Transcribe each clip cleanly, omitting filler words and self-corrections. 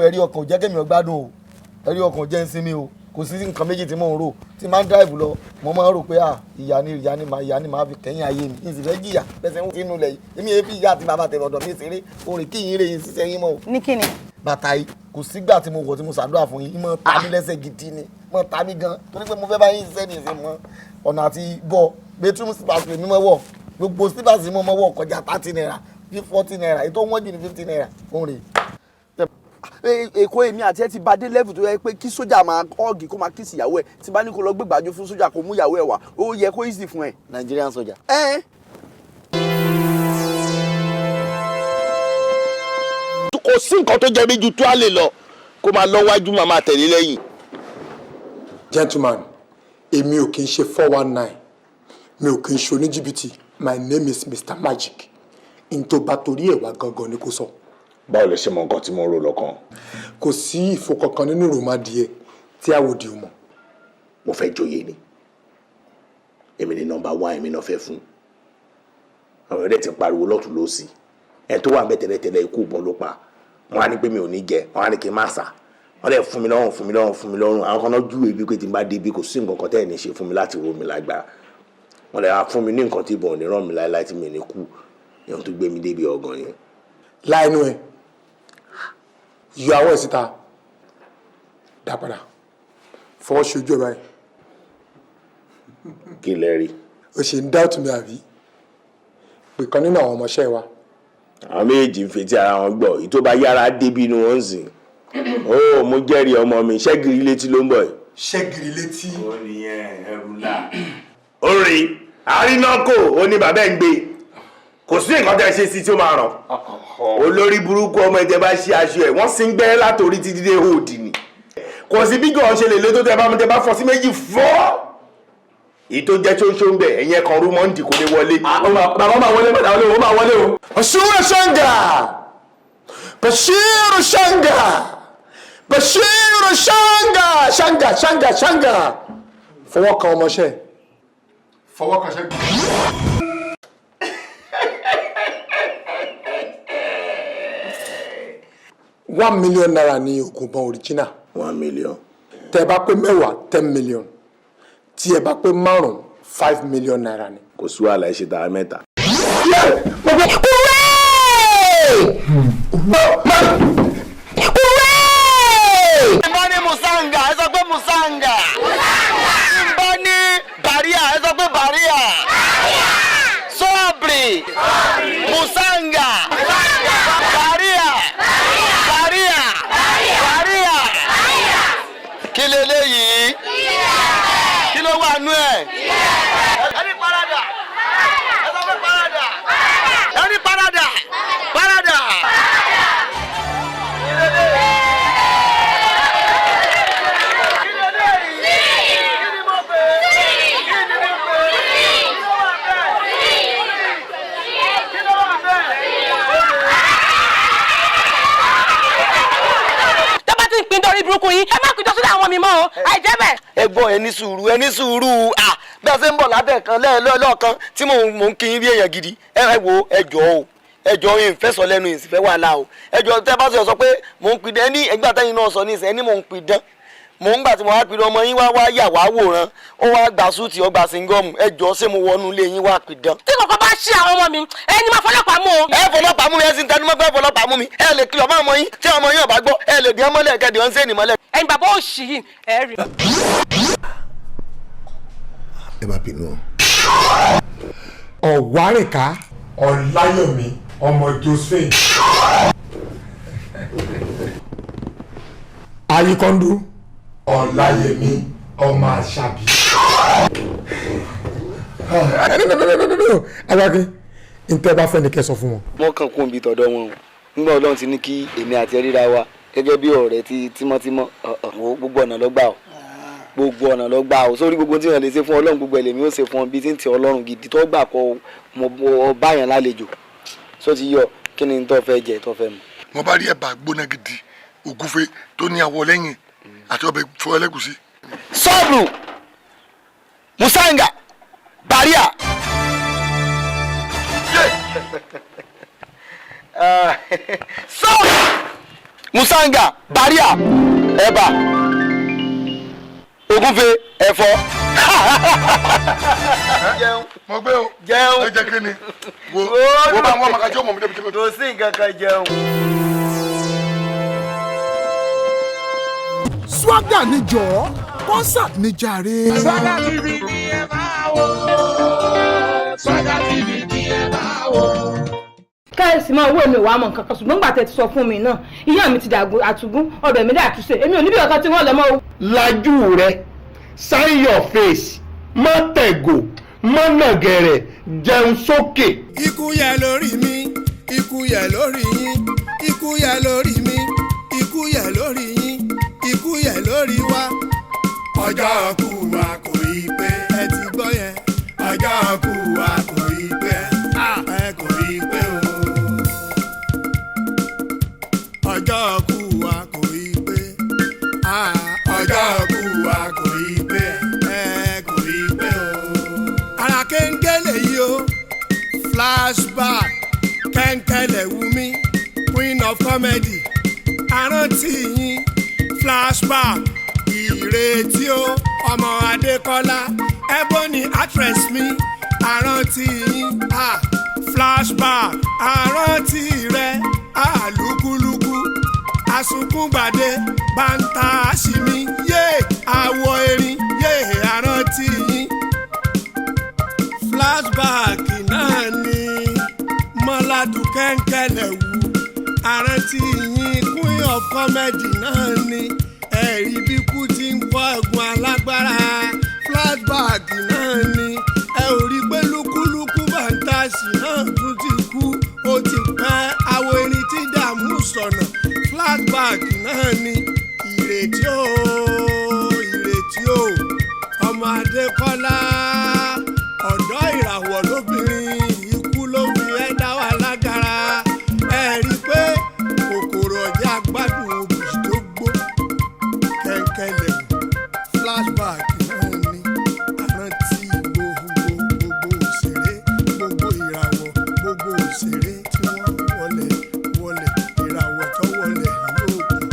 ẹ̀rí ọkàn jẹ́ kémi ọgbádùn o ẹ̀rí ọkàn jẹ́ ń sinmi o kò sí nǹkan méjì tí mò ń rò tí máa ń drive lọ mo máa ń rò pé ìyá ni màá fi kẹ́yìn ayé mi ìsì fẹ́ jìyà bẹ́sẹ̀ ń tinú lẹ̀ yìí èmi èéfì ìyá àti bàbá tẹ̀lé ọ̀dọ̀ mi ṣeré orin kí yín rè yín ṣiṣẹ́ yín mọ́ o. ní kíni. bàtà yìí kò sígbà tí mo wọ̀ tí mo ṣàdúrà fún yín mọ́ ta mí lẹ́sẹ̀ gidi ni mọ́ ta mí gan torí pé mo fẹ́ bá yín ṣiṣẹ́ ní ìṣe mọ́ ọ̀nà àti bọ́ bedroom slippers mi mọ́ wọ̀ gbogbo slippers mi mọ́ wọ̀ kọjá 30 naira 40 naira ètò wọ́n jù ní 50 naira fún rè. Èkó èmi àti ẹ ti bá dé level tó yẹ pé kí sójà máa ọ́ọ̀gì kó máa kí sí ìyàwó ẹ̀ tí bá ní kó lọ gbé gbàjú fún sójà kó mú ìyàwó ẹ̀ wá ó yẹ kó easy fún ẹ. Nigerian sójà. Kò sí nǹkan tó jẹ́ bí ju tó a lè lọ kó máa lọ wájú máa máa tẹ̀lé lẹ́yìn. Gentleman, èmi ò kì í ṣe 419 mi ò kì í ṣe oníjìbìtì my name is Mr. Magic n tó bá torí ẹ̀ wá gangan ni kò sọ. Báwo lè ṣe mọ nǹkan tí mo rò lọ́kàn? Kò sí ìfò kankan nínú ròmádìẹ tí àwòdì ò mọ̀. Mo fẹ́ joyè ni èmi ni number 1 èmi náà fẹ́ fún àwọn ẹ̀rẹ́ ti pariwo lọ́tún lọ́sì ẹ̀ tó wà ń bẹ tẹ́lẹ̀tẹ́lẹ̀ ikú ìbọn ló pa wọ́n á ní pé mi ò ní jẹ wọ́n á ní kí n má sà wọ́n lè fún mi lọ́rùn àwọn kan náà júwèé bí pé tí n bá débi kò sí nǹkan kan tẹ́ ẹ̀ ní ṣe fún mi láti ro mi lágbára wọ́n lè fún mi ní nǹkan tí ìbọn ò ní ràn mí láéláé tí mi ò ní kú ìyẹn tó gbé mi débi ọ̀gàn yẹn. láìnú ẹ yọ àwọ̀ ẹ̀ síta dá padà fọwọ́ ṣojú ẹ̀ báyìí. Kí lẹ rí? O ṣe ń dáùtù mi àbí pé kan nínú àwọn ọmọọṣẹ́ wa. Àwọn méjì ń fetí ara wọn gbọ́ èyí tó bá yára débi inú wọn ń sìn ó mo jẹ́rìí ọmọ mi ṣẹ́gìrì létí ló ń bọ̀ yìí. ṣẹ́gìrì létí. ó nìyẹn ẹrù ńlá. ó rí àrínákò ó ní bàbá ẹ̀ ń gbé kò sí nǹkan tẹ́ ẹ ṣe sí tí ó máa ràn olórí burúkú ọmọ ẹ̀jẹ̀ bá ṣe aṣọ ẹ̀ wọ́n sì ń gbẹ́ látòrí títí dé òdì ni kò sí bí gàn ṣe lè lé tó tẹ́ bá mo tẹ́ bá fọ́ sí méjì fọ́ èyí tó jẹ́ ṣóńṣó ń bẹ̀ ẹ̀yìn ẹ̀kan rú mọ́ǹdì kò lè wọlé. bàbá máa wọlé bàbá ó máa wọlé o. Bashiru Shanga Bashiru Shanga Bashiru Shanga fọwọ́ kan ọmọọṣẹ́ fọwọ́ kan ṣẹ́gun. $1 million ní ògùnbọn original. 1 million. tẹ́ bá pé mẹ́wàá 10 million tí ẹ bá pé márùn 5 million naira ni. kò sí wàhálà ẹ ṣe tàwa mẹ́ta. Ìbá ní Musanga ẹ sọ pé Musanga. Ìbá ní Bàríà ẹ sọ pé Bàríà. Sọ́ọ̀bì Musanga Bàríà Bàríà Bàríà. Kí leléyìí? Kí ló wà nú ẹ̀? Ẹni parada. Ẹ sọ pé parada. Ẹni parada. Parada. burúkú yín ẹ má kújọ sódà àwọn mi mọ́ o àìjẹ́ bẹ́ẹ̀. ẹ̀gbọ́n ẹni sùúrù bí a ṣe ń bọ̀ lábẹ́ kan lẹ́ẹ̀lọ́ọ̀kan tí mò ń kí yín bí èèyàn gidi ẹ wo ẹjọ́ yín fẹ́ sọ lẹ́nu yìí sì fẹ́ wàhálà o ẹjọ́ tẹ́ bá sọ pé mò ń pidán ẹni ẹgbẹ́ àtẹ́yìn náà sọ ní ìsẹ́ ẹni mò ń pidán mò ń gbà tí mo wá pidán ọmọ yín wá yà wá wòran ó wá gbà súùtì ọgbà síngọ́ọ̀mù ẹjọ́ ṣé mo wọnú ilé yín wá pidán. tí kòkó bá ṣe àwọn ọmọ mi ẹni máa fọlọ́pàá mú o. ẹ fọlọ́pàá mú mi ẹ sì ń tẹnu mọ́ pé fọlọ́pàá mú mi ẹ lè kìlọ̀ fún ọmọ yín tí ọmọ yín ò bá gbọ́ ẹ lè dín ọmọlẹ̀ kẹ́dì ọ̀n sẹ́ni mọ́lẹ̀. ẹ̀yin bàbá òṣì yìí ẹ rí. ẹ má bínú. ọ̀wárìnká ọ̀láyọ̀mí ọmọ Josephine ayíkọ́ndú ọ̀láyẹ̀mí ọmọ àṣàbí. agbákin ntẹ́ bá fẹ́ ni kẹ́ sọ fún wọn. wọ́n kàn kún ibi tọ̀dọ̀ wọn o nígbà Ọlọ́run ti ní kí èmi àti ríra wa gẹ́gẹ́ bí ọ̀rẹ́ ti tímọ́tímọ́ gbogbo ọ̀nà ló gbà o gbogbo ọ̀nà ló gbà o sórí gbogbo tí wọ́n lè ṣe fún Ọlọ́run gbogbo ẹlẹ́mi ó ṣe fún ọ bí tí ń tẹ Ọlọ́run gidi tó gbà kọ́ mo bá yàn lálejò só ti yọ kí ni tó fẹ́ jẹ tó fẹ́ mu. wọ́n bá rí ẹ̀bà gbóná gidi ògúfe tó ní àwọ̀ lẹ́yìn àti ọbẹ̀ fọ ẹlẹ́gùsí. sọ́ọ̀bù Musanga Bàríà. sọ́ọ̀bù musanga baria ẹ̀bà ògúnfe ẹ̀fọ́. mo gbé o jẹun ẹ jẹ́ kí ni wo bá wọn màkàjọ mọ̀ mi débi tí mo. kò sí nǹkan kan jẹun. Swagger ni jọ̀ọ́ concert ni jàre. Swagger TV ni ẹ máa wò. Swagger TV ni ẹ máa wò. Káyọ̀sí máa owó èmi ò wá mọ̀ nǹkan kan ṣùgbọ́n gbà tẹ́ ti sọ fún mi náà ìyá mi ti dàgbò àtúgún ọ̀dọ̀ mi dà àtúnṣe èmi ò níbi ọ̀kan tí wọ́n lọ mọ́ o. lajú rẹ sign your face má tẹ̀gò má nàgẹ̀rẹ̀ jẹun sókè. Ikú yẹ lórí mi, ikú yẹ lórí yín, ikú yẹ lórí mi, ikú yẹ lórí yín, ikú yẹ lórí wa. Ọjọ́ kú wa kò ì pé ẹ ti gbọ́ yẹn. Ọjọ́ kú wa kò ì pé ẹ kò ì pé o. Ọjọ́ kú wa kò ì pé ọjọ́ kú wa kò ì pé ẹ kò ì pé o. Ara kéńgélé yìí o flashback kẹ́ńkẹ́lẹ̀ Wumi queen of comedy àrántí yín flashback Ìrètí o ọmọ Adékọ́lá Ebony actress mi àrántí yín flashback àrántí rẹ Lúkúlúkú Àsunkúngbàdé bàǹtà àṣìmí yé àwọ̀ erin yé àrántí yín flashback náà ni Omoladun kẹ́ńkẹ́lẹ̀ wù àrántí yín queen of comedy náà ni ẹ̀rí bí kú ti ń fọ́ ẹ̀gùn alágbára flashback náà ni ẹ ò rí pé Lúkúlúkú bàǹtàṣì náà tún ti kú ó ti pẹ́ àwọ̀ erin tí dààmú sọ̀nà flashback náà ni Ìrètí o ọmọ Adékọ́lá ọ̀dọ́ ìràwọ̀ lóbìnrin ikú ló fi ẹ́ dá wà lágara ẹ rí i pé kòkòrò ọ̀já gbádùn òbí tó gbó kẹ́ńkẹ́lẹ̀ flashback náà ni àrántí gbogbo òṣèré gbogbo ìràwọ̀ gbogbo òṣèré tí wọ́n wọlé ìràwọ̀ tó wọlé lóògùn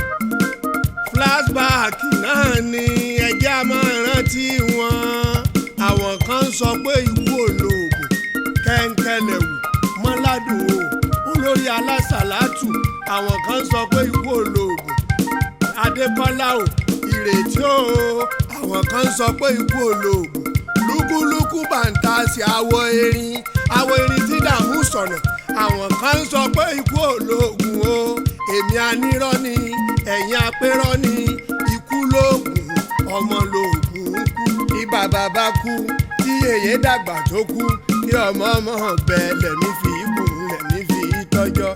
flashback náà ni ẹjẹ́ a máa rántí wọn àwọn kan sọ pé ikú olóògùn kẹ́ńkẹ́lẹ̀ wù Omoladun o olórí alásàlátù àwọn kan sọ pé ikú olóògùn Adékọ́lá o Ìrètí o àwọn kan sọ pé ikú olóògùn Lúkúlúkú bàǹtàṣì àwọ̀ erin tí dààmú sọ̀nà àwọn kan sọ pé ikú olóògùn o èmi anírọ́ ni ẹ̀yin apérọ́ ni ikú lóògùn ọmọ lóògùn kú ní bàbá bá kú tí yèyé dàgbà tó kú kí ọmọ bẹ lẹ̀mí fi kù lẹ̀mí fi tọ́jọ́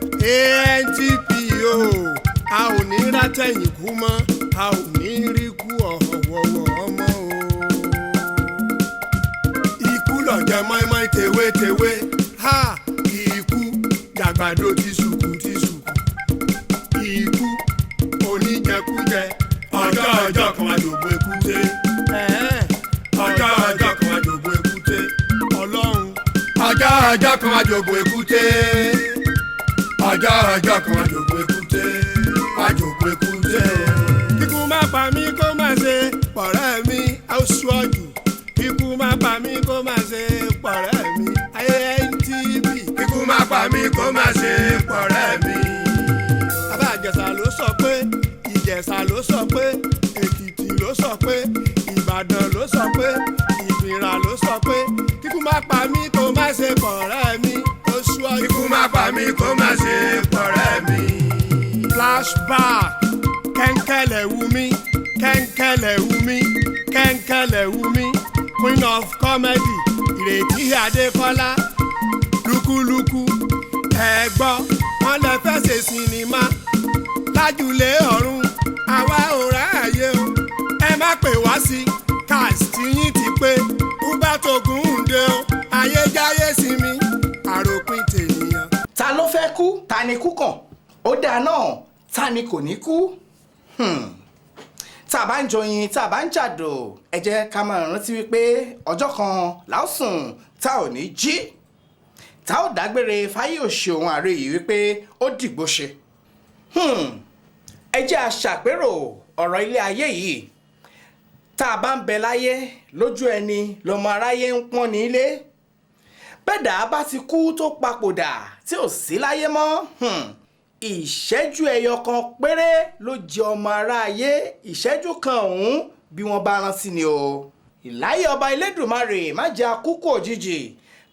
ANTP o a ò ní rátẹ̀yìn kú mọ́ a ò ní rí kú ọ̀wọ̀wọ̀ ọmọ o. Ikú lọ̀jẹ̀ mọ́ínmọ́ín tewétewé ikú jàgbàdo tìṣùkù ikú oníjẹkújẹ ọjọ́ kan àdògbò èkúté ọjọ́ kan àdògbò èkúté Ọlọ́run ọjọ́ kan àdògbò èkúté ọjọ́ kan àdògbò èkúté kíkú má pa mí kó má ṣe pọ̀rẹ́ mi aṣọ́jú kíkú má pa mí kó má ṣe pọ̀rẹ́ mi ANTP kíkú má pa mí kó má ṣe pọ̀rẹ́ mi. Bàbá Ìjẹ̀ṣà ló sọ pé Ìjẹ̀ṣà ló sọ pé Èkìtì ló sọ pé Ìbàdàn ló sọ pé Ìfìrà ló sọ pé kíkú má pa mí kó má ṣe pọ̀rẹ́ mi aṣọ́jú kíkú má pa mí kó má ṣe pọ̀rẹ́ mi. Flashback kẹ́ńkẹ́lẹ̀ Wumi queen of comedy Ìrètí Adékọ́lá Lúkúlúkú ẹ̀gbọ́ wọn lè fẹ́ ṣe sinimá lájúlé ọ̀run àwa ò ráàyè o ẹ má pè wá sí cast yín ti pé Hubert Ogunnde o ayéjáyé sinmi àròpin tènìyàn. Ta ló fẹ́ kú ta ni kú kàn ó dáa náà ta ni kò ní kú tá a bá ń joyin tá a bá ń jàdò ẹ jẹ́ ká máa rántí wípé ọjọ́ kan la ó sùn tá ò ní jí tá ò dágbére fáyé òṣì òun àárẹ̀ yìí wípé ó dìgbò ṣe ẹ jẹ́ àṣàpérò ọ̀rọ̀ ilé ayé yìí. Tá a bá ń bẹ láyé lójú ẹni lọmọ aráyé ń pọ́n ní ilé. Bẹ́ẹ̀dá bá ti kú tó papòdà tí ò sí láyé mọ́. Ìṣẹ́jú ẹyọ kan péré ló jẹ ọmọ aráyé. Ìṣẹ́jú kan ọ̀hún bí wọ́n bá rántí ni o. Ìláyé ọba Elédùmarè má jẹ́ àkúkú òjijì.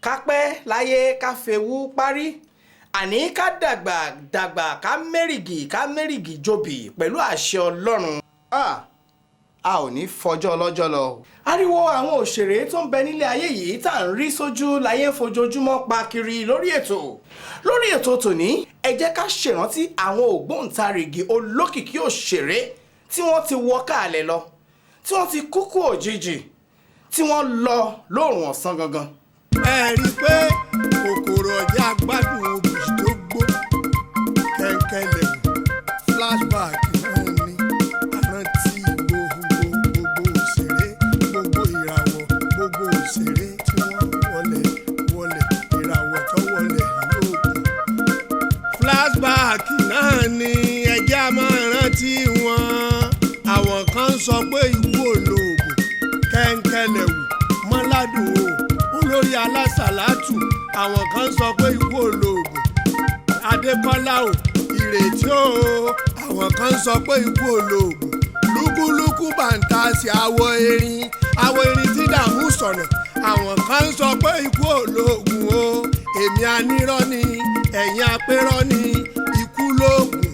Ká pẹ́ láyé ká fewú parí. Àní ká dàgbà ká mẹ́rìgì jòbì pẹ̀lú àṣẹ Ọlọ́run. A ò ní fọjọ́ ọlọ́jọ́ lọ. Ariwo àwọn òṣèré tó ń bẹ nílé ayé yìí tá à ń rí sójú láyé ń fojoojúmọ́ pa kiri lórí ètò tòní. Ẹ jẹ́ ká ṣèrántí àwọn ògbóǹtarìgì olókìkí òṣèré tí wọ́n ti wọ káàlẹ̀ lọ, tí wọ́n ti kúkú òjijì, tí wọ́n lọ lóòrùn ọ̀sán gangan. Ẹ rí i pé kòkòrò ọjà gbádùn obì tó gbó kẹ̀kẹ́ lẹ̀ flashback náà ni àrántí gbogbo òṣèré gbogbo ìràwọ̀ gbogbo òṣèré tí wọ́n wọlé ìràwọ̀ tó wọlé lóògùn. Flashback náà ni ẹjẹ́ a máa rántí wọn. Àwọn kan sọ pé ikú olóògùn kẹ̀kẹ́ lẹ̀ mọ́ládùn o olórí alásàlátù. Àwọn kan sọ pé ikú olóògùn Adékọ́lá o Ìrètí o. Àwọn kan sọ pé ikú olóògùn lúkúlúkú bàǹtàsì àwọ̀ erin tí dààmú sọ̀nà. Àwọn kan sọ pé ikú olóògùn o. Èmi anírọ́ ni ẹ̀yin apérọ́ ni ikú lóògùn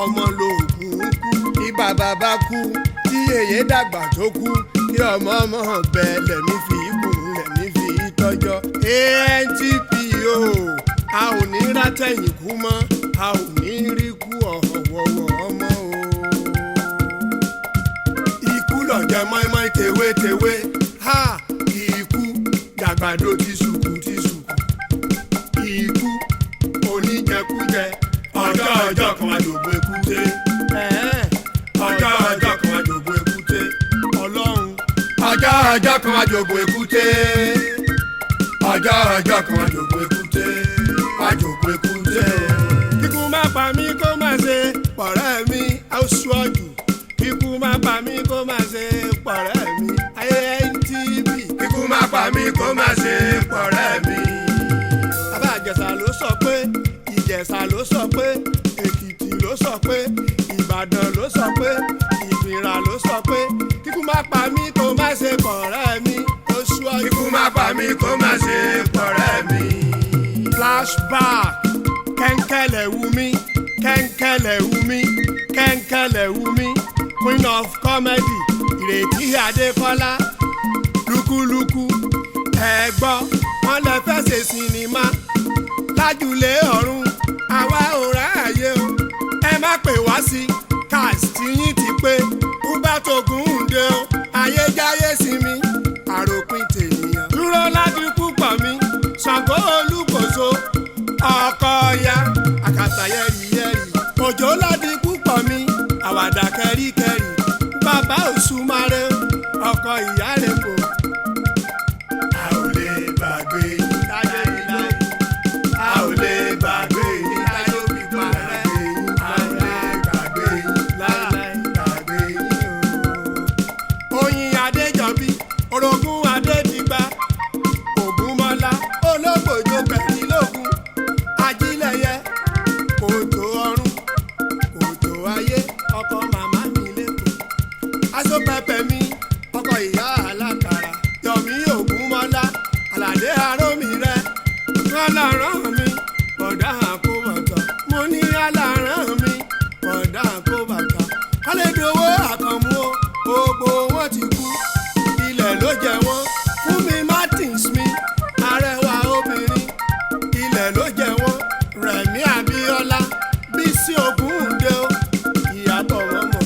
ọmọ lóògùn kú. Ní bàbá bá kú tí yèyé dàgbà tó kú kí ọmọ bẹ lẹ̀mí fi gùn lẹ̀mí fi tọ́jọ́. ANTPO a ò ní rátẹ̀yìn kú mọ́, a ò ní rí kú ọ̀wọ̀wọ̀ ọmọ o. Ikú lọ̀jẹ̀ mọ́ínmọ́ín tewétewé, ikú dàgbàdo ti sùkú. Ikú oníjẹkújẹ ọjọ́ kan àjògbó èkúté. Ọjọ́ kan àjògbó èkúté. Ọlọ́run ọjọ́ kan àjògbó èkúté. Ọjọ́ kan àjògbó èkúté. Àjògbó èkúté. Kíkú má pa mí kó má ṣe pọ̀rẹ́ mi aṣọ́jú. Kíkú má pa mí kó má ṣe pọ̀rẹ́ mi ANTP. Kíkú má pa mí kó má ṣe pọ̀rẹ́ mi. Bàbá Ìjẹ̀ṣà ló sọ pé, Ìjẹ̀ṣà ló sọ pé, Èkìtì ló sọ pé, Ìbàdàn ló sọ pé, Ìgbìrà ló sọ pé kíkú má pa mí kó má ṣe pọ̀rẹ́ mi oṣù ọdún. Kíkú má pa mí kó má ṣe pọ̀rẹ́ mi. Flashback kẹ́ńkẹ́lẹ̀ Wumi kẹ́ńkẹ́lẹ̀ Wumi Queen of Comedy Ìrètí Adékọ́lá lúkúlúkú. Ẹ̀gbọ́n wọn lè fẹ́ ṣe sinimá lájúlé ọ̀run àwa ò ráàyè o. Ẹ má pè wá sí cast yín ti pé Hubert Ogunnde o. Ayéjáyé sinmi àròpin tènìyàn. Dúró láti púpọ̀ mi Ṣàngó Olúkòso ọkọ̀ ọ̀ya àkàtà yẹ́rìyẹ́rì. Òjò láti púpọ̀ mi àwàdà kẹ́ríkẹ́rì. Bàbá Òṣùmàrè ọkọ̀ ìyá rẹ̀ kò. A ò lè gbàgbé táyé nílé. A ò lè gbàgbé táyé òbí pa rẹ̀. A ò lè gbàgbé láíláí gbàgbé o. Oyin Adéjọbí orogún Adédìgbà Ògúnmọ́lá olóògbòjò pẹ̀lílógún Ajílẹ̀yẹ kòtò ọ̀run kòtò ayé ọkọ màmá mi lẹ́kọ̀ọ́. Aṣọ pẹpẹ mi ọkọ ìyá alákàrà Yọ̀mí Ògúnmọ́lá Àlàdé arómi rẹ aláràn mi bọ̀dá àkóbàtà. Mo ní aláràn mi bọ̀dá àkóbàtà. Kọ́lédowó Àkànmú o gbogbo wọn ti kú ilẹ̀ ló jẹ wọ́n. Funmi Martins mi arẹwà obìnrin ilẹ̀ ló jẹ wọ́n. Rẹ̀mí Abíọ́lá Bísí Ògúndé o Ìyábọ̀ mọ́mọ́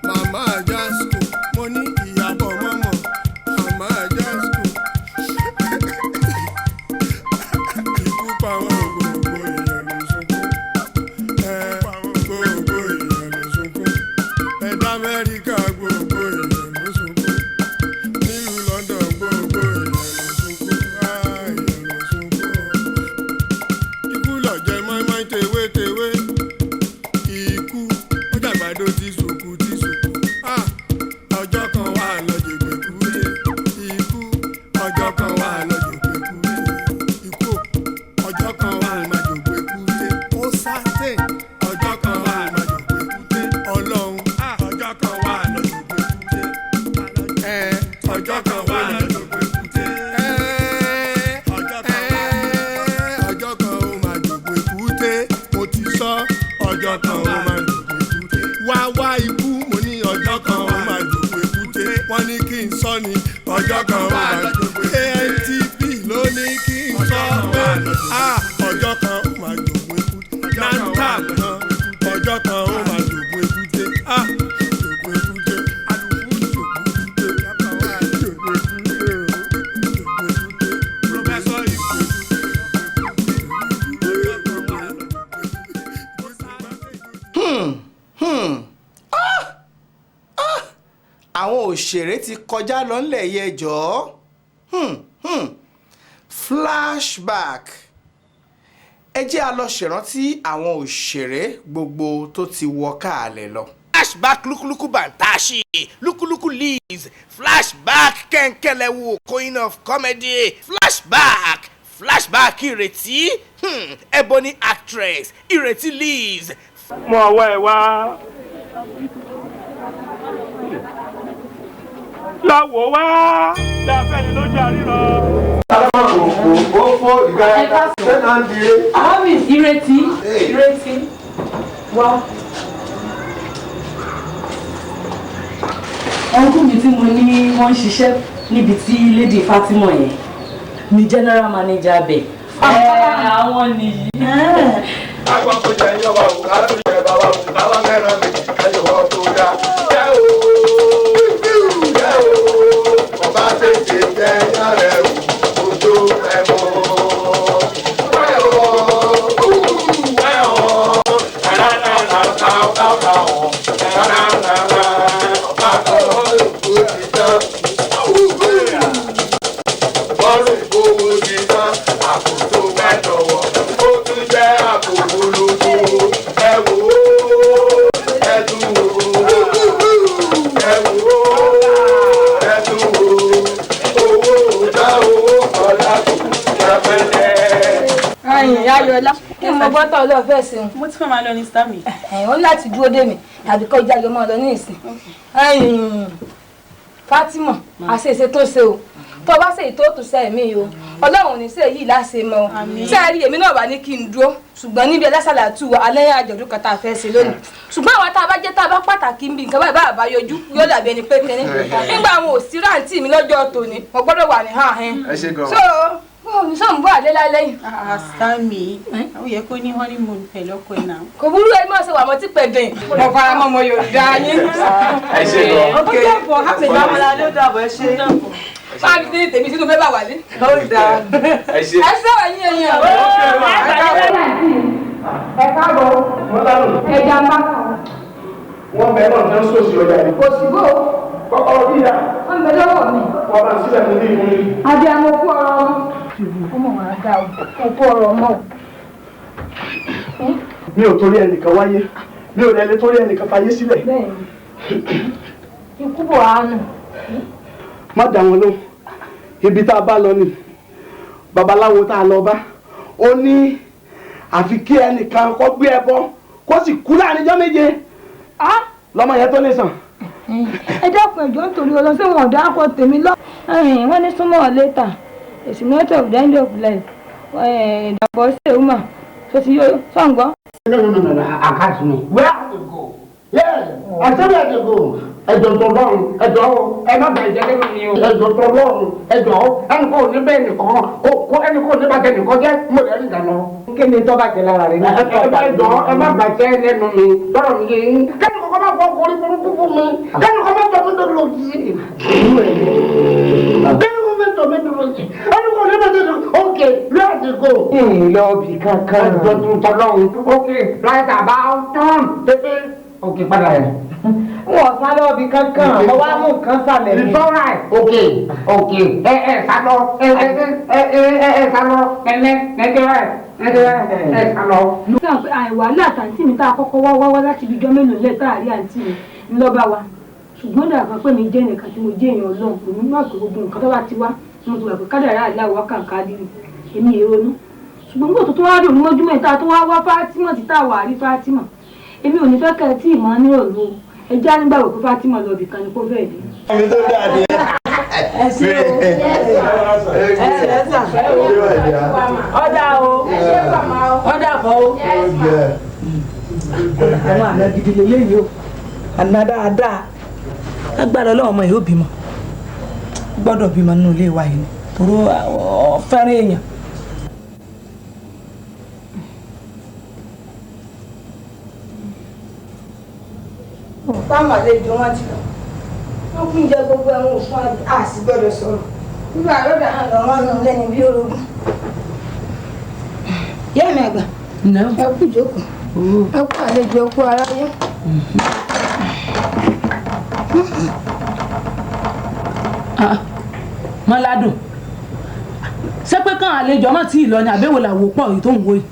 màmá Jasco. Mo ní Ìyábọ̀ mọ́mọ́ màmá Jasco. Ikú pa wọn gbogbo èèyàn ló sunkún. Gbogbo èèyàn ló sunkún. Ẹ̀dá Amẹ́ríkà gbogbo èèyàn ló sunkún. Nílùú London gbogbo èèyàn ló sunkún. Èèyàn ló sunkún. Ikú lọ̀jẹ̀ mọ́ínmọ́ín tewétewé. Martin ọjọ́ kan wà lọ́jọ́ pé kúté ọlọ́run ọjọ́ kan wà lọ́jọ́ pé kúté ọjọ́ kan wà lọ́jọ́ pé kúté ọjọ́ kan ó máa jògbé kúté mo ti sọ ọjọ́ kan ó máa jògbé kúté wá ikú mo ní ọjọ́ kan ó máa jògbé kúté wọ́n ní kí n sọ ni ọjọ́ kan ó máa jògbé ANTP ló ní kí n sọ pé ọjọ́ kan ó máa jògbé kúté náà ọjọ́ kan ó máa jògbé kúté jògbé kúté alùpùpù jògbé kúté Professor Ife. Àwọn òṣèré ti kọjá lọ nílẹ̀ yẹ jọ̀ọ́. Flashback. Ẹ jẹ́ a lọ ṣèrántí àwọn òṣèré gbogbo tó ti wọ káàlẹ̀ lọ. Flashback Lukuluku Bantashi, Lukuluku Leaves, Flashback Kenkelewu, Queen of Comedy, Flashback Ireti, Ebony Actress, Ireti Leaves. Mo àwọ̀ ẹ̀ wá. Láwo wá, láfẹ́ni ló jàrí lọ. Ireti wá. Ọkùnrin mi tí mo ní wọ́n ń ṣiṣẹ́ níbi tí Lady Fatima yẹn ni general manager bẹ̀. Àwọn nìyí. Àwọn kò jẹ́ ìyọ̀wọ̀ òun, àwọn kò jẹ́ bàbá òun, àwọn mẹ́rin mi, ẹ̀yọ̀ wọ́n tó dá. Ọba tètè jẹ́ yàrá ẹ̀rù, ojú ẹ̀mọ́. Ayọ̀lá kí mo gbọ́ tọ́ lọ́ọ́ fẹ́ sí un. Mo ti fẹ́ máa lọ ní sítá mi. Ó ní láti dúró dé mi tàbí kọ́ ìjà yọmọ lọ ní ìsìn. Fatima àṣeṣe tó ṣe o tó bá ṣe ètò òtún sẹ́ẹ̀ mí o Ọlọ́run ní ṣe yìí láṣẹ mọ́ o sẹ́ẹ̀rí èmi náà bá ní kí n dúró ṣùgbọ́n níbi ẹlẹ́sàlẹ̀ àtúwọ̀ alẹ́ àjọ̀dún kan tá a fẹ́ ṣe lónìí ṣùgbọ́n àwọn tá a bá jẹ́ tá a bá pàtàkì ń bí nǹkan báyìí bá a bá yọjú yóò dàbí ẹni pé kínní nígbà àwọn òsì rántí mi lọ́jọ́ tòní mo gbọ́dọ̀ wà ní hàn án so ní sọ́n bọ́ àlẹ́ lálẹ́ yìí. Sami ó yẹ kó ní honeymoon pẹ̀lú ọkọ ẹ̀ náà. Kò burú ẹ máa ṣe wà mọ́ tí pẹ̀dẹ̀ mo fara mọ́ mo yóò dá yín. Ẹ ṣe lọ. Ó dàbọ̀ happy dámọ́lá ló dàbọ̀ ẹ ṣe. Máa fi tèmi sínú bẹ́ẹ̀ bá wà ní. Ó dáa. Ẹ sọ̀rọ̀ yín ẹ̀yìn ọ̀rọ̀. Ẹ káàbọ̀. Ẹja máa kàn. Wọ́n bẹ̀rẹ̀ náà ní sọ́ọ̀sì ọjà yìí. Kò sí bò. Kọ́kọ́rọ́ bí ya. Wọ́n bẹ lọ́wọ́ mi. Wọ́n bá sílẹ̀ ní ìlú yìí. Adé àmọ́ kú ọ̀rọ̀ ọmọ. Ọmọ wa dá o. Kú ọ̀rọ̀ ọmọ. Mi ò torí ẹnìkan wáyé. Mi ò lẹ́lẹ́ torí ẹnìkan fayé sílẹ̀. Bẹ́ẹ̀ni. Ikú bò àánú. Má dá wọn lóhùn. Ibi tá a bá lọ ni. Babaláwo tá a lọ bá. Ó ní àfi kí ẹnìkan kó gbé ẹbọ kó sì kú láàrin ọjọ́ méje. Lọ́mọ yẹn tó lè sàn. Ẹ dákun ẹjọ́ nítorí ọlọ́sẹ̀ wọn ọ̀dà akọ tèmi lọ. Wọ́n ní súnmọ́ létà èsì not of the end of life ìdàpọ̀ ṣe é mà tó ti yọ sọ̀ǹgbọ́. No, I can't me. Where have to go? Yes, I said where to go. Ẹjọ́ tó lọ́rùn, ẹjọ́ ẹ má bàjẹ́ lẹ́nu mi o. Ẹjọ́ tó lọ́rùn, ẹjọ́ ẹnì kò ní bẹ́ẹ̀ nìkan, ẹnì kò ní bàjẹ́ nìkan jẹ́ mo lè rí ìdáná. Kí ni tó bàjẹ́ lára rẹ̀? Ẹjọ́ ẹ má bàjẹ́ lẹ́nu mi, lọ́rọ̀ mi yé. Kẹ́ni kò má fọ ọkùnrin burúkú fún mi, kẹ́ni kò má tọ́ mi lórí òjì. Kẹ́ni kò má tọ́ mi lórí òjì. Ẹnì kò ní bàjẹ́ nìkan, ok, where to go? Lọ́ọ̀bì kankan. Ẹjọ́ tó lọ́rùn, ok, right about time, tètè. Ok, padà yẹn. Wọ́n sá lọ bí kankan, mo wá mú nǹkan sálẹ̀ ni. It's all right. Ok. Sálọ. Sálọ. Sálọ. Àìwá látàntì mi tá a kọ́kọ́ wá láti ibi jọ́ mélòó lẹ́tà àrí àǹtí mi ńlọ́ba wa. Ṣùgbọ́n dàgbà pé mi jẹ́ nìkan tí mo jẹ́ èèyàn Ọlọ́run èmi má pé gbogbo nǹkan tó bá ti wá mo ti wà pé kádàrá aláwọ̀ kàǹkà dìrì èmi èrònú ṣùgbọ́n kò tó wá dùn ní mọ́júmọ́ ìta tó wá Fátímọ̀ títà wà rí Fátímọ̀ èmi ò ní fẹ́ kẹ́ ẹ tí ìmọ̀ ní òru ẹjẹ́ nígbàgbọ́ pé Fátímọ̀ lọ bìkan ni kò fẹ́ dé. mi tó dáadé. ẹ sí o ọ̀dà o ọ̀dà bọ̀ o. àwọn àná gidi lélẹ́yìí o àná dáadáa agbára Ọlọ́run ọmọ yìí ó bímọ gbọ́dọ̀ bímọ nínú ilé wa yìí tòró fẹ́ràn èèyàn. táwọn àlejò wọn ti lọ wọn kún jẹ gbogbo ẹwọn òfin àti gbọ́dọ̀ sọ̀rọ̀ nígbà àròdà hàn lọ́wọ́ nù lẹ́ni bí orogún. ìyá mi àgbà ẹ kú ìjókòó ẹ kú àlejò ẹ kú aráyé. Mọ́ládùn ṣé pé kàn àlejò ọmọ tí ì lọ ni àbẹ̀wò làwò pọ̀ èyí tó ń wo yìí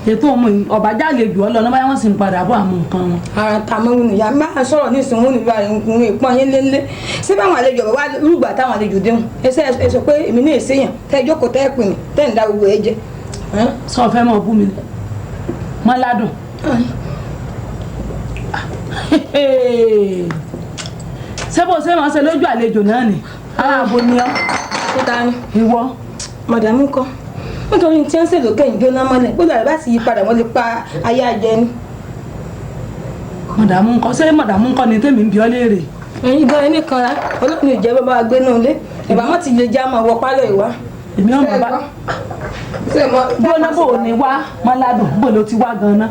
ètò ọmọ ọ̀bájá àlejò ọlọ́nà báyà wọ́n sì ń padà bọ̀ àmọ́ nǹkan wọn. ara ta mọ́ wùnú ìyá máa sọ̀rọ̀ ní ìsìnkú nígbà ìkùnrin ìpọ́n yín lélẹ̀ ṣé báwọn àlejò bàbá rúgbà táwọn àlejò déhùn ẹ sọ pé èmi ní èsèyàn tẹ́ ẹ jókòó tẹ́ ẹ pè mí tẹ́ ẹ ń da gbogbo ẹ jẹ. sọ fẹ́ mọ̀ bú mi Mọ́ládùn ṣé bó ṣe máa ṣe lójú àlejò náà ni aláàbò ni ọ́ ìwọ màdàmú kọ́ nítorí tí wọ́n ń ṣèlò kẹ́yìn jóná mọ́lẹ̀ gbọ́dọ̀ àrẹ bá sì yí padà wọ́n lè pa ayé àjẹ ni. màdàmú ńkọ́ ṣé màdàmú ńkọ́ ni tèmi ń bi ọ́ léèrè. ẹ̀yin gan ẹni kan ra olóògùn ìjẹ́ bàbá wa gbé náà lé ìbámu ti lè já máa wọ pálọ̀ ìwá. èmi ọmọ bá gbóná bò ní wá Mọ́ládùn bò ló ti wá gan-an.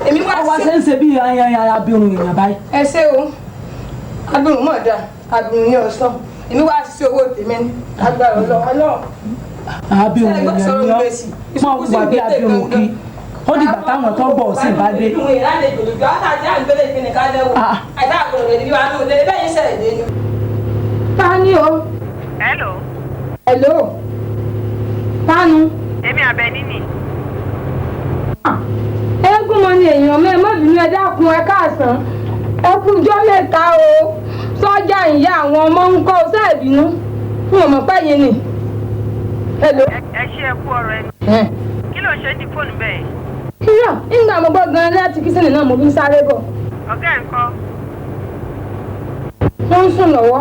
èmi wá ṣe ń ṣe bí abirùn èèyàn báyìí. ẹ ṣé o abirùn mọ̀ dáa abirùn ní ọ̀sán èmi wá sí owó tèmi ní agbára Ọlọ́run abirùn èèyàn ni ọ́ mọ̀ wà bí abirùn kí ó dìgbà táwọn tó bọ̀ sí bá dé. Tani o. Hello. Hello. Tanu. Èmi Àbẹ̀ní ni. Eégún mọ ni èèyàn mẹ́ má bínú ẹ dákun ẹ káàsán. Ẹ kújọ́ mẹ́ta o. Sọ́jà ìyá àwọn ọmọ ń kọ́ ṣẹ́ ìbínú. Fún ọmọ pẹ́yìn ni. Hello. Ẹ ṣe ẹ kú ọ̀rọ̀ ẹni. Kí ló ṣe di fóònù bẹ́ẹ̀? Kíyọ̀ nígbà mo gbọ́ gan-an láti kíṣìnì náà mo fi ń sáré bọ̀. Ọ̀gá ẹ̀ ń kọ́. Wọ́n ń sùn lọ́wọ́.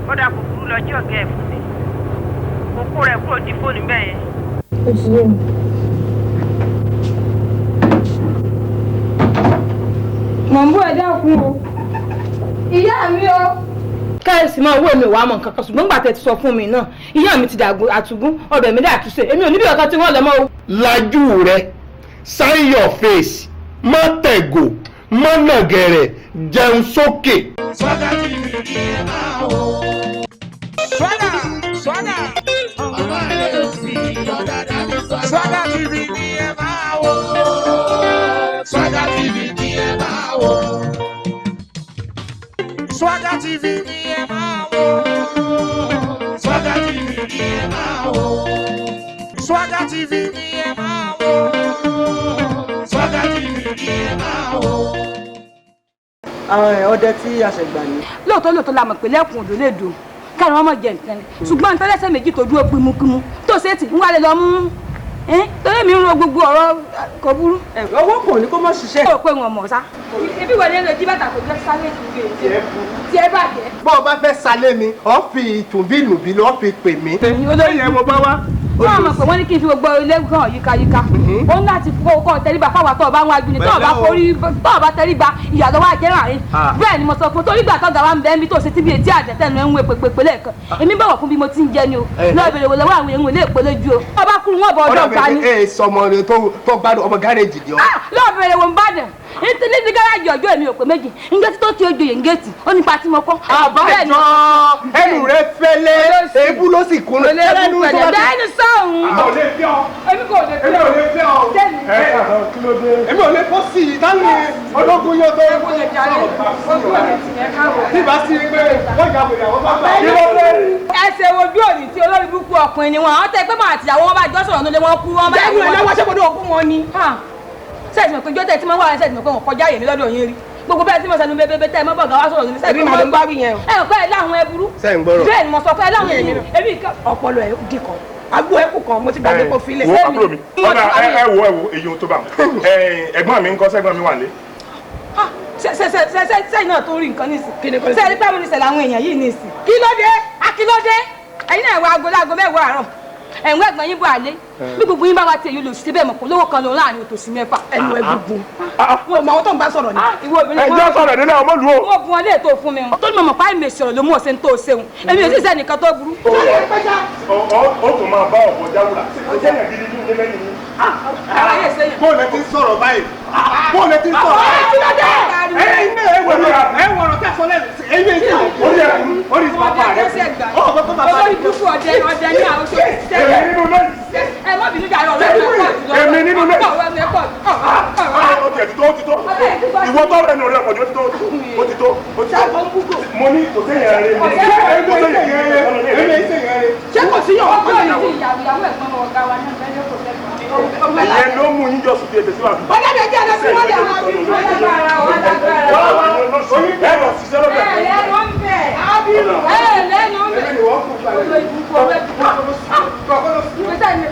Ó dà kò burú lọ jí ọ̀gá ẹ̀ fún mi. Kókó rẹ̀ kúrò di fóònù bẹ́ẹ̀ yẹn. Ó ti yé mi. Mọ̀ ń bú ẹ dákun o. Ìyá mi o. Káyọ̀sí máa wó èmi ò wá mọ̀ nǹkan kan ṣùgbọ́n gbà tẹ́ ti sọ fún mi náà ìyá mi ti dàgbò àtúgún ọ̀dọ̀ mi dà àtúnṣe èmi ò níbi ọ̀kan tí wọ́n lọ mọ́ o. lajú rẹ sign your face má tẹ̀gò má nàgẹ̀rẹ̀ jẹun sókè. Swaga TV ni ẹ máa wò. Swaga ọmọ ADEWUSI ọ̀dàdà mi sọ. Swaga TV ni ẹ máa wò. Swaga TV ni ẹ máa wò. Swaga TV ni ẹ máa wò. Swaga TV ni ẹ máa wò. Swaga TV ni ẹ máa wò. Swaga TV ni ẹ máa wò. Ọdẹ tí a ṣe gbà ní. Lóòótọ́ la mọ̀ pé lẹ́kùn òdò lè dùn káàrin ọmọ jẹ nǹkan ni ṣùgbọ́n ntẹ́lẹ́sẹ̀ méjì tó dúró pimupimu tó ṣe é tì ń wálé lọ mú torí mi ń ro gbogbo ọ̀rọ̀ kò burú. Owó kò ní kó mọ̀ ṣiṣẹ́. ó pé wọn mọ̀ sá. ibi wà ní ẹlòjí bàtà kò jẹ́ sálẹ̀ ìgbé tí ẹ bàjẹ́. Bọ́ ọ bá fẹ́ salé mi ọ́ fi tùbínùbí lọ́ fi pè mí. olóyè mo bá wá. wọ́n mọ̀ pé wọ́n ní kí n fi gbogbo ilé kan yíkáyíká ó ń láti kọ́ tẹríba fáwọn tó bá wọn agbóni tó bá tẹríba ìyàlọ́wọ́ àjẹrà yín bẹ́ẹ̀ ni mo sọ fún torí gbà tó gàwá ń bẹ́ẹ̀ mi tó ṣe tí bí etí àjẹtẹ̀nu ẹ̀ ń wé pépépé lẹ́ẹ̀kan èmi bọ̀wọ̀ fún bí mo ti ń jẹ ni o lọ́ọ́ bèrè wò lọ́wọ́ àwọn èèyàn ilé ìpele ju o ọba kúrú wọn bọ̀ ọjọ́ pa ni. ọ̀rẹ́ mi sọmọ rẹ tó gbádùn ọmọ gáréèjì di ọ. lọ́ọ́ bèrè wò ń bàdàn ní gáràjì ọjọ́ èmi ò pé méjì ngẹ́tí tó ti ojú yẹn ngẹ́tì ó nípa tí mo kọ́. àbájọ ẹnu rẹ fẹ́lẹ́ èébú ló sì kún un. dẹ́ni sọ̀hún. èmi kò lè fẹ́ ọ. èmi ò lè fọ́ sí i táwọn ológun yóò tó. tí bá sí pé wọ́n jà wèrè àwọn bá bá. ẹsẹ̀ ojú òní tí olórí burúkú ọkùnrin ni wọn àwọn tẹ pé màá àtìyàwó wọn bá jọ sọ̀rọ̀ nílé wọn kú wọn bá. bẹ́ẹ̀ ni ẹ lọ́wọ́ sẹ́kọ̀ọ́ òkú wọn ni. sẹ́ẹ̀tì mọ̀ pé jọ́tẹ̀ tí mo wà sẹ́ẹ̀tì mọ̀ pé wọ́n kọjá yèmí lọ́dọ̀ yín rí gbogbo bẹ́ẹ̀ tí mo sẹ́nu bẹ́ẹ̀ tẹ́ ẹ mọ́ bọ̀gá wá sọ̀rọ̀ níbi sẹ́ẹ̀tì mọ̀ ẹ ẹ pẹ́ ẹ láwọn ẹburú sẹ́yìn gbọ́rọ̀ bẹ́ẹ̀ ni mo sọ fẹ́ láwọn ẹ̀mí èmi ọpọlọ ẹ̀ dìkọ̀ agbo ẹkù kan mo ti gbàgbé kó filẹ̀. wo àbúrò mi ẹ wo èyí tó bá ẹ̀gbọ́n mi ń kọ́ sẹ́gbọ́n mi wà lé. sẹ́yìn náà tó rí nǹkan nísìn sẹ́yìn pé mo ní ṣẹlẹ̀ àwọn èèyàn yìí nísìn kí ló dé ẹ̀yin náà wọ aago láago mẹ́wàá àárọ̀ ẹ̀wọ̀n ẹ̀gbọ́n yín bọ̀ alẹ́ bí gbogbo yín bá wa ti èyí lò síbẹ̀ mọ̀ kó lówó kan lọ láàrin òtòsí mẹ́fà ẹnu ẹ̀ gbogbo wọn mọ àwọn tó ń bá sọ̀rọ̀ ni ìwọ obìnrin ẹjọ́ sọ̀rọ̀ nílé ọmọ lu o. wọ́n bu wọn lé tó fún mi tó ní mọ̀ mọ̀ páì mèsì ọ̀rọ̀ ló mú ọ̀sẹ̀ tó ṣeun èmi ò sì sẹ́ nìkan tó burú. ó tún máa bá ọ̀pọ̀ jáwùlà ó jẹ́ yàn gidi ní ilé lẹ́yìn mi. bóòlù ti ń sọ̀rọ̀ báyìí bóòlù ti ń sọ̀rọ̀ báyìí. ẹ wọ̀rọ̀ tẹ́ sọ lẹ́nu ẹ̀yìn orí pápá rẹ̀ olórí búkú ọdẹ ní àwọn tó ṣe ẹ má bínú jà ọ̀rẹ́ mi pọ̀ jùlọ èmi nínú lẹ́yìn ọ̀rẹ́ mi pọ̀ ó ti tó ìwọ tó rẹ̀ nù rẹ̀ pọ̀ jù ó ti tó mo ní kò séyàn rẹ̀ ṣé kò sí yọ̀ ọkọ̀ ìyàwó ẹ̀gbọ́n ọ̀gá wa náà lẹ́yìn kò sẹ́gbọ̀n ìyẹn ló mú yín jọ sùn bí ètè síwájú. ọ̀dà bẹ̀ jẹ́ ẹ̀dá sí wọ́n lè máa bí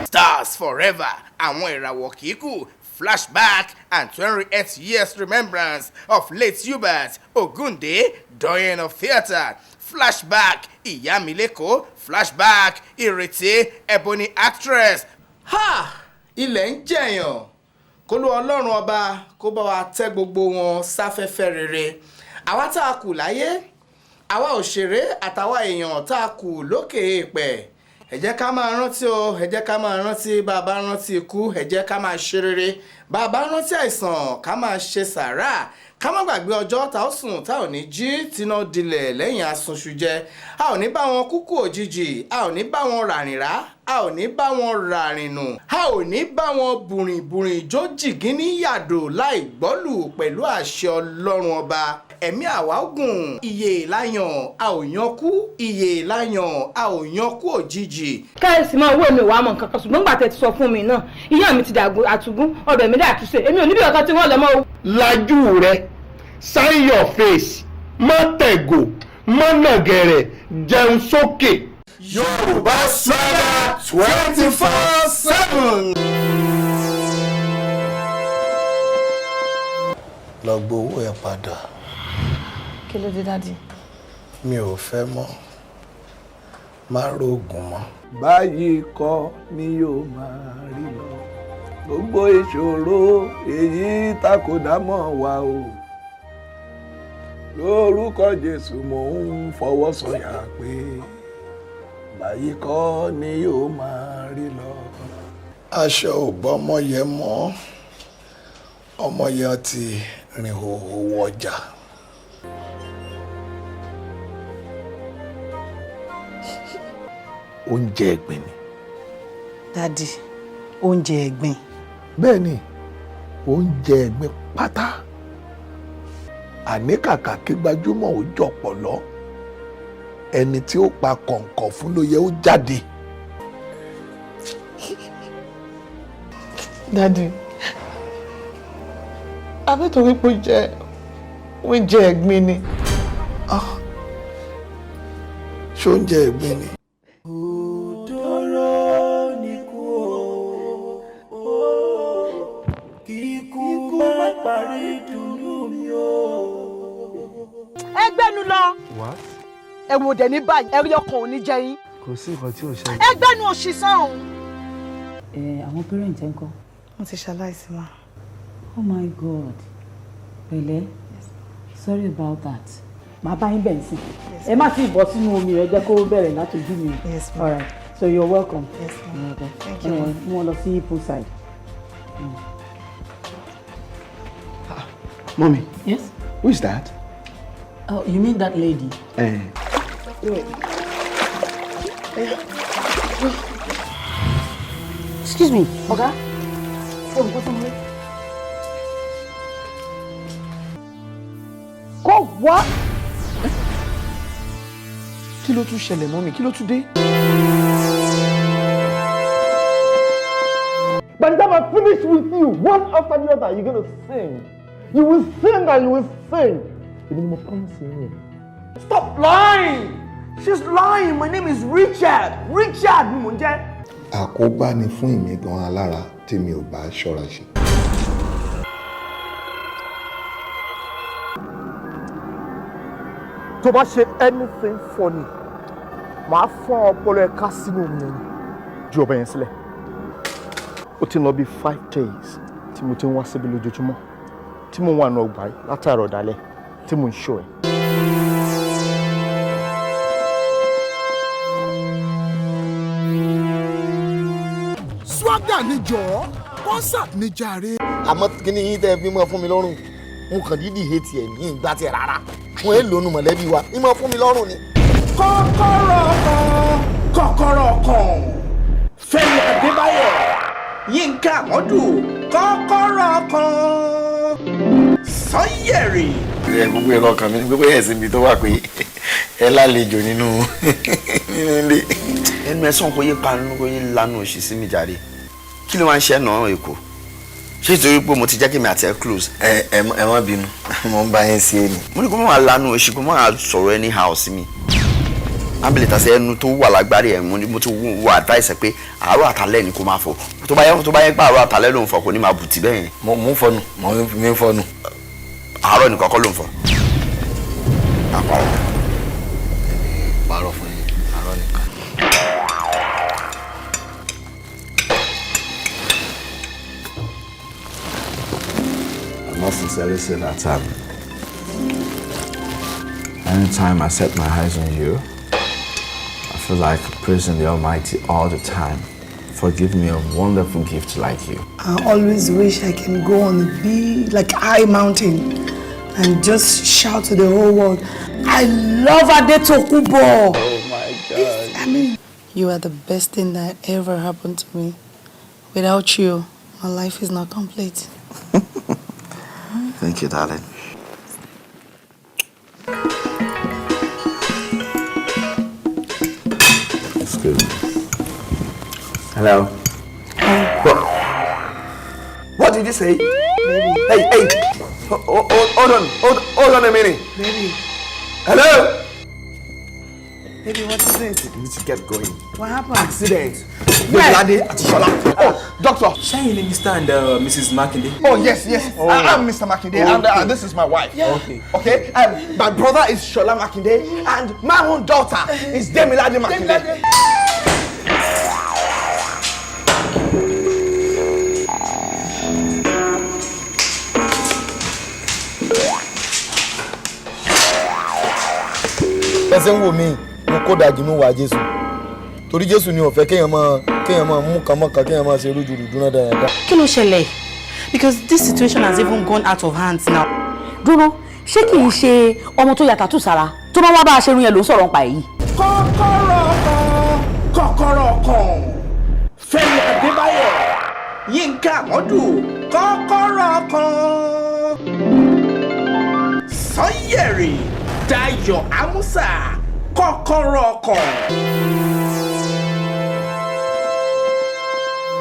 Stars forever àwọn ìràwọ̀ kìí kú flashback and 28 years remembrance of late Hubert Ogunnde doyen of theatre flashback Iyamileko flashback Ireti ebony actress. Ilẹ̀ ń jẹ̀yàn kó ló ọlọ́run ọba kó bá wa tẹ́ gbogbo wọn sáfẹ́fẹ́ rere àwa tá a kù láyé àwa òṣèré àtàwa èèyàn tá a kù lókè èèpẹ̀ ẹ jẹ́ ká máa rántí o ẹ jẹ́ ká máa rántí bàbá rántí ikú ẹ jẹ́ ká máa ṣe rere bàbá rántí àìsàn ká máa ṣe sàárà ká má gbàgbé ọjọ́ tá ó sùn tá ò ní jí tíná dilẹ̀ lẹ́yìn asunṣu jẹ a ò ní bá wọn kúkú òjijì a ò ní bá wọn ràrìnrá a ò ní bá wọn ràrìnù a ò ní bá wọn bùrìnbùrìn jó jìgínní yàdò láì gbọ́lù pẹ̀lú àṣẹ ọlọ́run ọba ẹ̀mí àwa gùn iye ìláyàn a ò yankú iye ìláyàn a ò yankú òjijì. káyọ̀sì máa wó mi wàá mọ̀ nǹkan kan ṣùgbọ́n gbà tẹ́ ti sọ fún mi náà ìyá mi ti dàgbò àtúgún ọbẹ̀ mi dà àtúnṣe èmi ò níbi ọ̀kan tí wọ́n lọ mọ́ o. lajú rẹ sign your face má tẹ̀gò má nàgẹ̀rẹ̀ jẹun sókè. Yorùbá Swaga 24/7. lọ gbowó ẹ padà. kí ló dé dádì. mi ò fẹ́ mọ́ má rògùn mọ́. báyìí kọ́ ni yóò máa rí lọ gbogbo ìṣòro èyí takòdámọ̀ wa o lórúkọ Jésù mò ń fọwọ́ sọ̀yà pé báyìí kọ́ ni yóò máa rí lọ. aṣọ ò bọ́ ọmọ yẹn mọ́ ọmọ yẹn ti rìn hòhò wọjà. oúnjẹ ẹ̀gbin ni. dádì oúnjẹ ẹ̀gbin. bẹ́ẹ̀ ni oúnjẹ ẹ̀gbin pátá àní kàkà kí gbajúmọ̀ ó jọ̀pọ̀lọ́ ẹni tí ó pa kọ̀ǹkọ̀ fún ló yẹ ó jáde. dádì abẹ́tòrí pé oúnjẹ ẹ̀gbin ni. ṣé oúnjẹ ẹ̀gbin ni. ẹgbẹ́nu lọ. ẹ wò dẹ̀ ní báyìí ẹ rí ọkàn ò ní jẹ yín. kò sí nǹkan tí ò ṣẹlẹ̀. ẹgbẹ́nu òṣìṣẹ́ òun. àwọn parent ẹ̀ ń kọ́. wọ́n ti ṣaláìsí ma. Oh my God pẹ̀lẹ́ sorry about that màá bá yín bẹ̀ sí ẹ má ti bọ́ sínú omi rẹ jẹ́ kó bẹ̀rẹ̀ láti ojú mi. Yes ma. All right so you're welcome. Yes ma. Thank you ma. Mo lọ sí poolside. Mommy. Yes. Who is that? Oh, you mean that lady? Excuse me. Ọ̀gá. Phone kó tó mú. Kó wá. Kí ló tún ṣẹlẹ̀ mọ́ mi? Kí ló tún dé? By the time I finish with you, one after the other, you're going to sing. You will sing and you will sing. Even more promising. Stop lying! She's lying. My name is Richard. Richard Munje. àkóbá ni fún èmi gan alára tí mi ò bá ṣọ́ra ṣe. tó bá ṣe anything funny màá fọ́n ọpọlọ ẹ ká sínú omi yẹn ju ọbẹ̀ yẹn sílẹ̀. ó ti lọ bí 5 days tí mo ti ń wá síbi lójoojúmọ́ tí mo wà ní ọgbà yìí látàárọ̀ dálẹ̀ tí mo ń ṣọ́ ẹ. swagger ni jọ̀ọ́ concert ni jàre. àmọ́ kí ni yín tẹ́ fi mọ́ fún mi lọ́rùn n kàn dídì hate ẹ̀ ní ìgbà tí ẹ̀ rárá wọn èèlò nu mọ̀lẹ́bí wa ní mọ́ fún mi lọ́rùn ni. kọ́kọ́rọ́ kan Fẹ́mi Adébáyọ̀ Yínká Àmọ́dù kọ́kọ́rọ́ kan Sanyẹ̀rì. gbogbo ẹ̀rọ ọkàn mi gbogbo ẹ̀ síbi tó wà pé ẹ lálejò nínú ilé. ẹnu ẹ̀sán kò yé panu kò yé lanu òṣì sí mi jáde kí ló máa ń ṣe náà èkó ṣé ìtorí pé mo ti jẹ́ kí mi àti ẹ close. ẹ má bínú mo ń bá yín sí ẹni. mo ní kó má lanu òṣì kó má sọ̀rọ̀ anyhow sí mi ábìlẹ̀ tàṣẹ ẹnu tó wà lágbárí ẹ̀ mo ti wo advice ẹ pé àárọ̀ àtàlẹ́ ni kò máa fọ tó bá yẹ pé àárọ̀ àtàlẹ́ ló ń fọ kò ní máa bùtì bẹ́ẹ̀ yẹn. mo ń fọnu mi ń fọnu. àárọ̀ nìkan kọ́ ló ń fọ. pààrọ̀ fún yín àárọ̀ nìkan. I must sincerely say that anytime I set my eyes on you, I feel like praising the Almighty all the time for giving me a wonderful gift like you. I always wish I can go on a big, like high mountain and just shout to the whole world, I love Adetokunbo. Oh my God. I mean, you are the best thing that ever happened to me. Without you, my life is not complete. Thank you, darling. Excuse me. Hello. What did you say? Baby. Hey. Hold on a minute. Baby. Hello. Baby, what is it? You need to get going. What happened? Accident. Where? Oh, doctor. Shine, Mr. and Mrs. Makinde. Oh, yes. I'm Mr. Makinde, and this is my wife. Yeah. Okay. And my brother is Shola Makinde, and my own daughter is Demilade Makinde. Ẹsẹ̀ ń wò mí mo kó dàjú mi wá Jésù torí Jésù ni ó fẹ́ kéèyàn máa mú kànmọ́kàn kéèyàn máa ṣe rújurùdú náà dáadáa. Kí ló ṣẹlẹ̀? Because this situation has even gone out of hands now. Dúró, ṣé kì í ṣe ọmọ tó ya tattoo sára tó bá wá bá a ṣe rún yẹn ló ń sọ̀rọ̀ nípa èyí? kọ́kọ́rọ́ kan Fẹ́mi Adébáyọ̀ Yínká Àmọ́dù kọ́kọ́rọ́ kan Sanyẹ̀rì Dayọ̀ Amusa kọ́kọ́rọ́ kan.